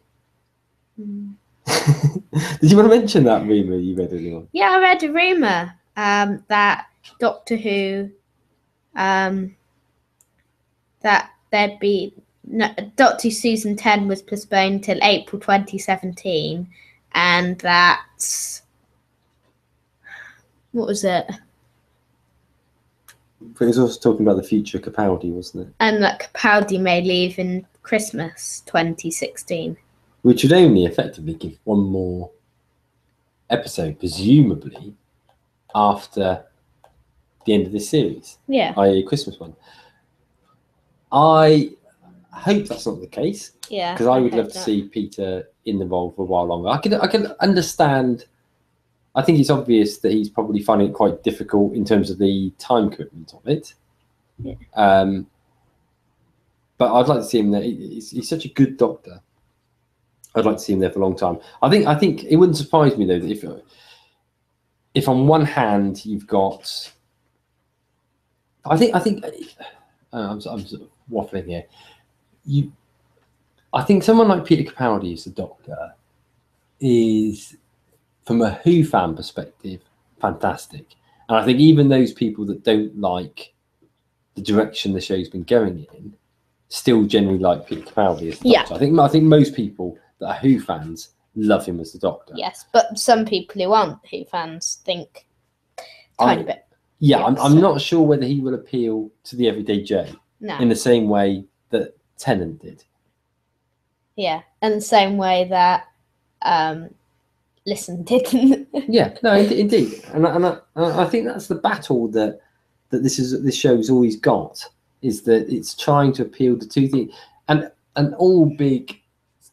Did you want to mention that rumour you read earlier on? Yeah, I read a rumour that Doctor Who, that there'd be Doctor Who season 10 was postponed till April 2017, and that's what was it? But he was also talking about the future Capaldi, wasn't it? And that Capaldi may leave in Christmas 2016. Which would only effectively give one more episode, presumably, after the end of this series. Yeah. i.e. Christmas one. I hope that's not the case. Yeah. Because I would love to see Peter in the role for a while longer. I can understand. I think it's obvious that he's probably finding it quite difficult in terms of the time commitment of it. Yeah. But I'd like to see him there. He's such a good Doctor. I'd like to see him there for a long time. I think it wouldn't surprise me though that if on one hand you've got, I'm sort of waffling here. I think someone like Peter Capaldi as the Doctor is, from a Who fan perspective, fantastic. And I think even those people that don't like the direction the show's been going in still generally like Peter Capaldi as the Doctor. I think most people that are Who fans love him as the Doctor. Yes, but some people who aren't Who fans think tiny bit. Yeah, I'm not sure whether he will appeal to the everyday Joe in the same way that Tennant did. Yeah, and the same way that Listen didn't. Yeah, no, indeed, and I think that's the battle that this show's always got, is that it's trying to appeal to two things, and all big,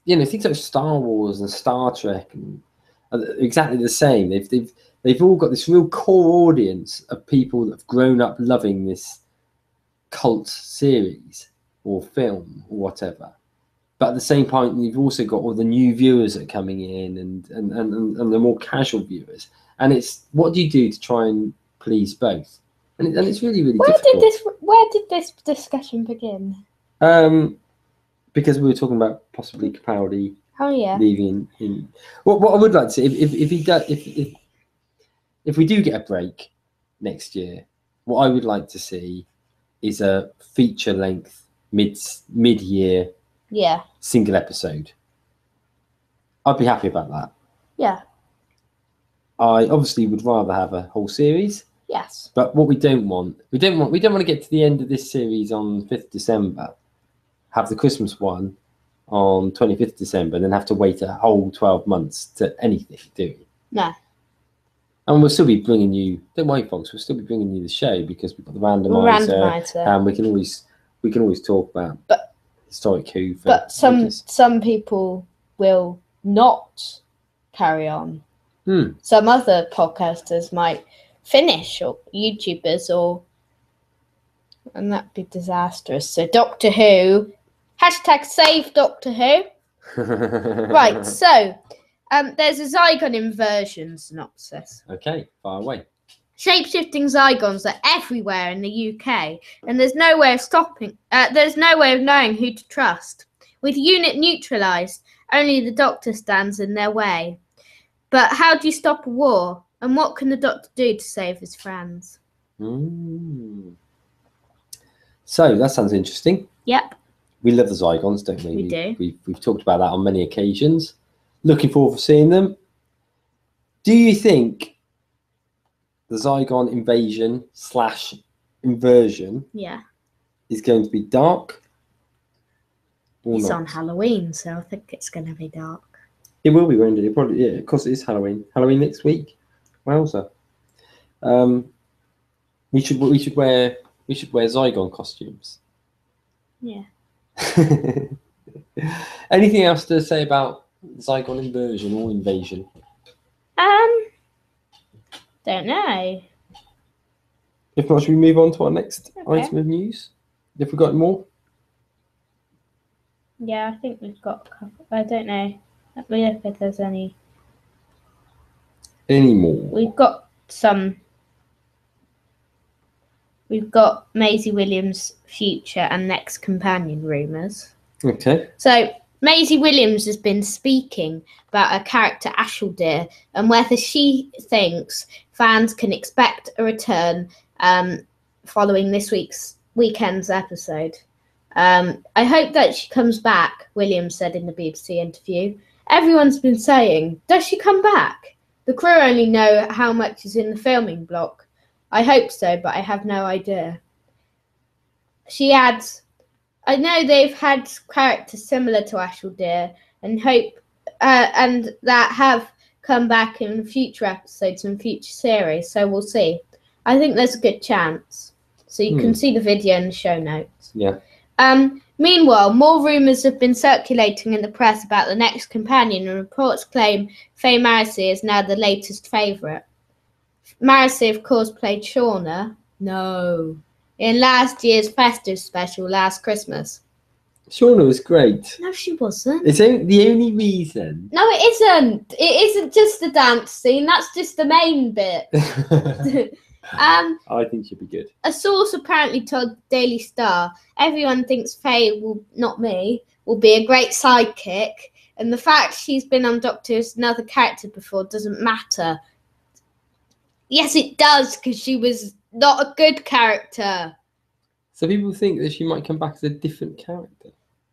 things like Star Wars and Star Trek and are exactly the same. They've all got this real core audience of people that have grown up loving this cult series or film or whatever. But at the same point, you've also got all the new viewers that are coming in and the more casual viewers. And it's, what do you do to try and please both? And it's really, really difficult. Where did this discussion begin? Because we were talking about possibly Capaldi leaving. What I would like to see, if we do get a break next year, what I would like to see is a feature length mid-year single episode. I'd be happy about that. Yeah. I obviously would rather have a whole series. Yes. But what we don't want to get to the end of this series on 5th December, have the Christmas one on 25th December, and then have to wait a whole 12 months to anything, do we? No. And we'll still be bringing you, don't worry folks, we'll still be bringing you the show because we've got the randomizer. And we can always talk about historic Who. But some people will not carry on. Some other podcasters might finish, or YouTubers, and that'd be disastrous. So Doctor Who, #save Doctor Who. Right, so there's a Zygon inversion synopsis. Okay, far away. Shape-shifting Zygons are everywhere in the UK, and there's no way of knowing who to trust. With unit neutralised, only the Doctor stands in their way. But how do you stop a war? And what can the Doctor do to save his friends? So that sounds interesting. Yep. We love the Zygons, don't we? We do. We've talked about that on many occasions. Looking forward to seeing them. Do you think the Zygon invasion / inversion is going to be dark or it's not? on Halloween, so I think it's going to be dark. It will be, won't it? Probably, yeah, of course it is Halloween. Halloween next week. Wowza. We should wear Zygon costumes. Yeah. Anything else to say about Zygon inversion or invasion? Don't know. If not, should we move on to our next item of news? If we've got more? Yeah, I think we've got a couple. I don't know. Let me look if there's any more. We've got Maisie Williams' future and next companion rumours. Okay. So Maisie Williams has been speaking about her character Ashildr and whether she thinks fans can expect a return following this weekend's episode. I hope that she comes back, Williams said in the BBC interview. Everyone's been saying, does she come back? The crew only know how much is in the filming block. I hope so, but I have no idea. She adds, I know they've had characters similar to Ashildr and hope and that have come back in future episodes and future series, so we'll see. I think there's a good chance. So you can see the video in the show notes. Yeah. Meanwhile, more rumours have been circulating in the press about the next companion, and reports claim Faye Marcy is now the latest favourite. Marcy, of course, played Shauna. No. In last year's festive special last Christmas. Shauna was great. No, she wasn't. It's the only reason. No, it isn't. It isn't just the dance scene. That's just the main bit. I think she'd be good. A source apparently told Daily Star, everyone thinks Faye not me, will be a great sidekick, and the fact she's been on Doctor Who as another character before doesn't matter. Yes, it does, because she was not a good character. So people think that she might come back as a different character.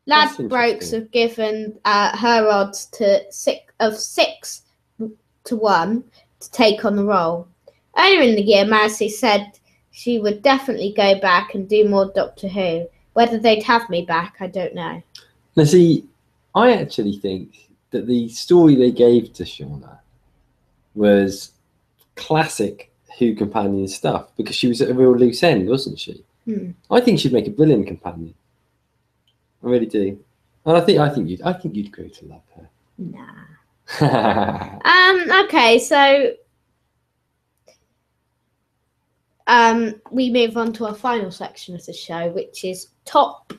Ladbrokes have given her odds to 6 to 1 to take on the role. Earlier in the year, Marcy said she would definitely go back and do more Doctor Who. Whether they'd have me back, I don't know. Now, see, I actually think that the story they gave to Shauna was classic Who companion stuff because she was at a real loose end, wasn't she? I think she'd make a brilliant companion. I really do, and I think you'd grow to love her. Nah. Okay, so we move on to our final section of the show, which is top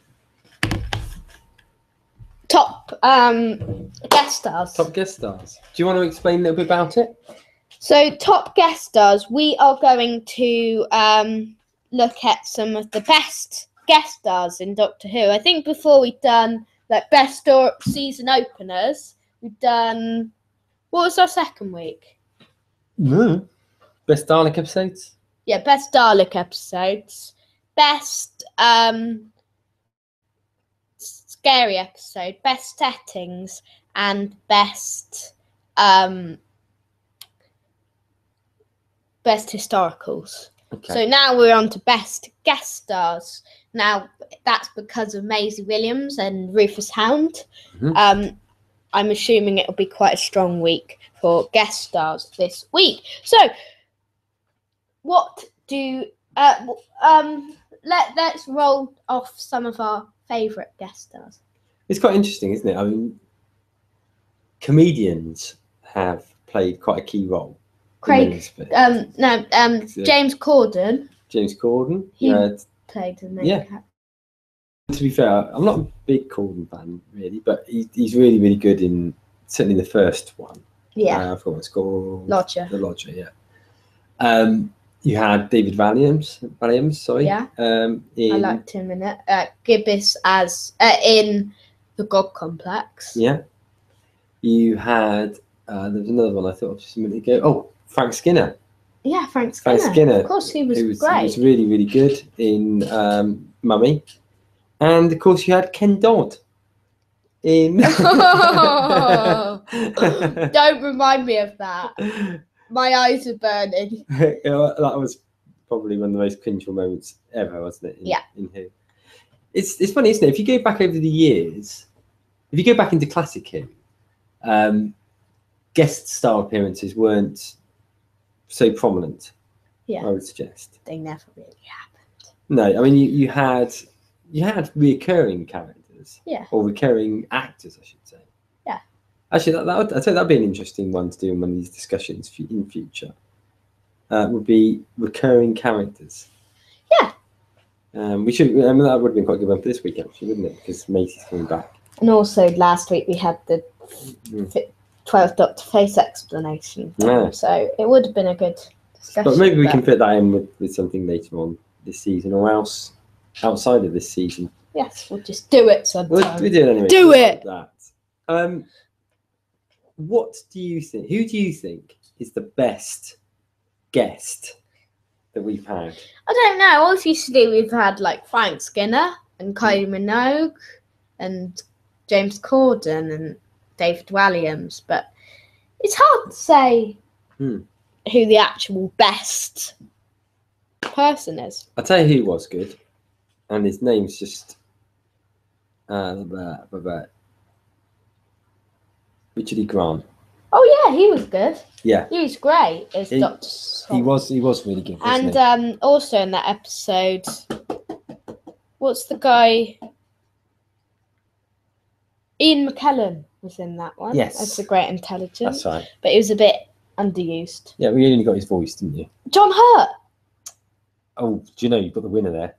guest stars. Top guest stars. Do you want to explain a little bit about it? So, top guest stars, we are going to look at some of the best guest stars in Doctor Who. I think before we've done like best season openers, we've done. What was our second week? Best Dalek episodes. Yeah, best Dalek episodes, best scary episode, best settings, and best historicals. Okay. So now we're on to best guest stars. Now that's because of Maisie Williams and Rufus Hound. Mhm. I'm assuming it'll be quite a strong week for guest stars this week. So what do let's roll off some of our favourite guest stars. It's quite interesting, isn't it? I mean, comedians have played quite a key role. James Corden. James Corden. He played the main character. To be fair, I'm not a big Corden fan really, but he's really, really good in certainly the first one. Yeah. I forgot what it's called. Lodger. The Lodger, yeah. You had David Walliams, sorry. Yeah. I liked him in it. Gibbous as in the God Complex. Yeah. You had there was another one I thought of just a minute ago. Oh, Frank Skinner. Yeah, Frank Skinner. Of course, he was great. He was really, really good in Mummy. And of course, you had Ken Dodd in. Don't remind me of that. My eyes are burning. That was probably one of the most cringeable moments ever, wasn't it? In Who. It's funny, isn't it? If you go back over the years, if you go back into classic Who, guest star appearances weren't so prominent. Yeah, I would suggest they never really happened. No, I mean you had recurring characters, or recurring actors, I should say. Yeah. Actually, I'd say that'd be an interesting one to do in one of these discussions in future. Would be recurring characters. Yeah. We should. I mean, that would have been quite a good one for this week, actually, wouldn't it? Because Maisie's coming back. And also last week we had the 12th Doctor face explanation. Yeah. So it would have been a good discussion. But maybe we can fit that in with something later on this season, or else outside of this season. Yes, we'll just do it sometime. We'll do it anyway. Do it! That. What do you think? Who do you think is the best guest that we've had? I don't know. Obviously, we've had like Frank Skinner and Kylie Minogue and James Corden and David Walliams, but it's hard to say who the actual best person is. I'll tell you who was good, and his name's just Richard E. Grant. Oh yeah, he was good. Yeah, he was great as Dr. Song. He was really good. And also in that episode, what's the guy? Ian McKellen was in that one. Yes, as the Great Intelligence. That's right. But he was a bit underused. Yeah, we only got his voice, didn't you? John Hurt. Oh, do you know you've got the winner there?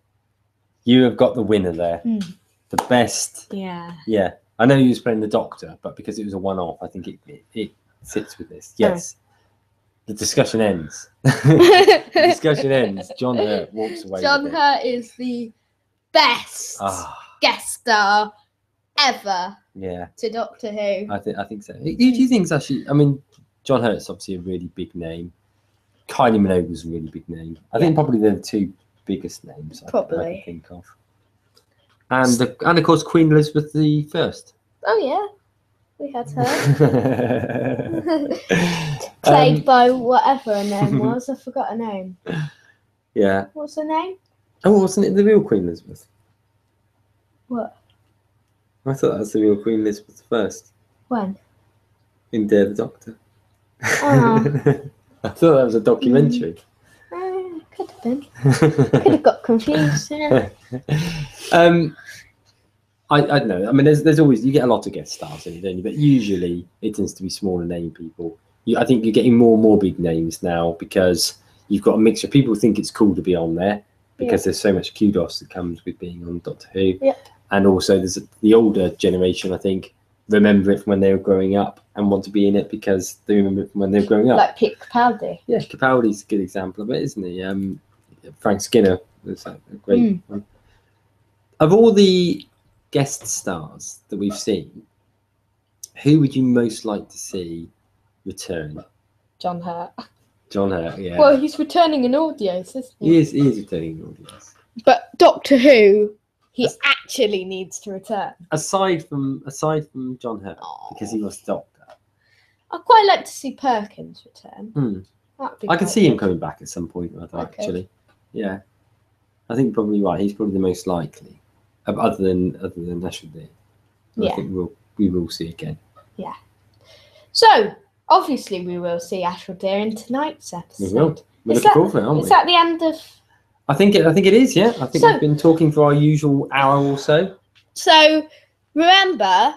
You have got the winner there. The best. Yeah. Yeah. I know he was playing the Doctor, but because it was a one-off, I think it sits with this. Yes. The discussion ends. The discussion ends. John Hurt walks away. John Hurt is the best guest star ever. Yeah. To Doctor Who. I think so. Who do you think's actually? I mean, John Hurt's obviously a really big name. Kylie Minogue was a really big name. I think probably they're the two biggest names I can think of. And of course Queen Elizabeth I. Oh yeah, we had her. Played by whatever her name was. I forgot her name. Yeah. What's her name? Oh, wasn't it the real Queen Elizabeth? What? I thought that was the real Queen Elizabeth I When? in Dare the Doctor. Oh. I thought that was a documentary. Could have been. Could have got confused. Yeah. I don't know. I mean, there's always, you get a lot of guest stars in it, don't you? But usually it tends to be smaller name people. I think you're getting more and more big names now because you've got a mixture. People think it's cool to be on there because there's so much kudos that comes with being on Doctor Who. Yep. And also there's the older generation, I think, remember it from when they were growing up and want to be in it because they remember it from when they were growing up. Like Pete Capaldi. Yeah, Capaldi's a good example of it, isn't he? Frank Skinner was a great one. Of all the guest stars that we've seen, who would you most like to see return? John Hurt. John Hurt, yeah. Well, he's returning in audios, isn't he? He is returning in audios. But Doctor Who, he actually needs to return. Aside from John Hurt, because he was the Doctor. I'd quite like to see Perkins return. I could see him coming back at some point, actually. Yeah. I think probably right. He's probably the most likely. Other than National Day. I think we will see again. Yeah. So obviously we will see Ashwell Deer in tonight's episode. We will. We're looking forward to it, aren't we? Is that the end of? I think it is. Yeah. I think we've been talking for our usual hour or so. So remember,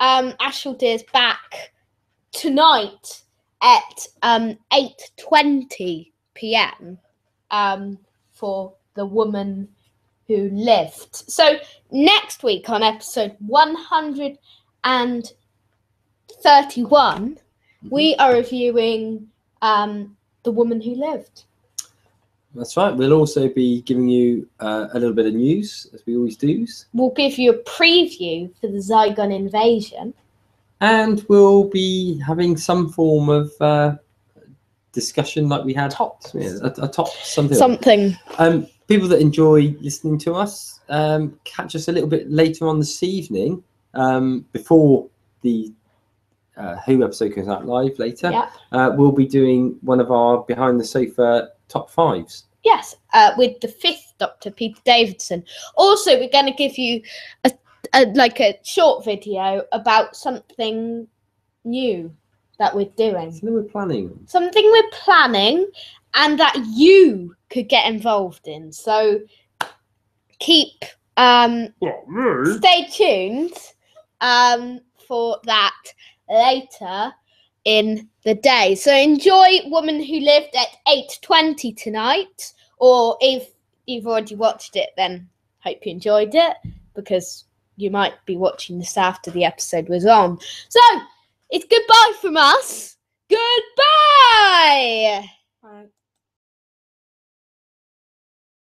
Ashwell Deer's back tonight at 8:20 p.m. For The Woman Who Lived. So next week on episode 131, we are reviewing The Woman Who Lived. That's right. We'll also be giving you a little bit of news, as we always do. We'll give you a preview for the Zygon invasion. And we'll be having some form of discussion like we had. Tops. A top something. People that enjoy listening to us, catch us a little bit later on this evening, before the Who episode goes out live later. Yep. We'll be doing one of our Behind the Sofa top fives. Yes, with the 5th Doctor, Peter Davidson. Also, we're going to give you a short video about something new that we're doing. Something we're planning and that you could get involved in. So keep stay tuned for that later in the day. So enjoy Woman Who Lived at 8:20 tonight. Or if you've already watched it, then hope you enjoyed it, because you might be watching this after the episode was on. So it's goodbye from us. Goodbye. Bye.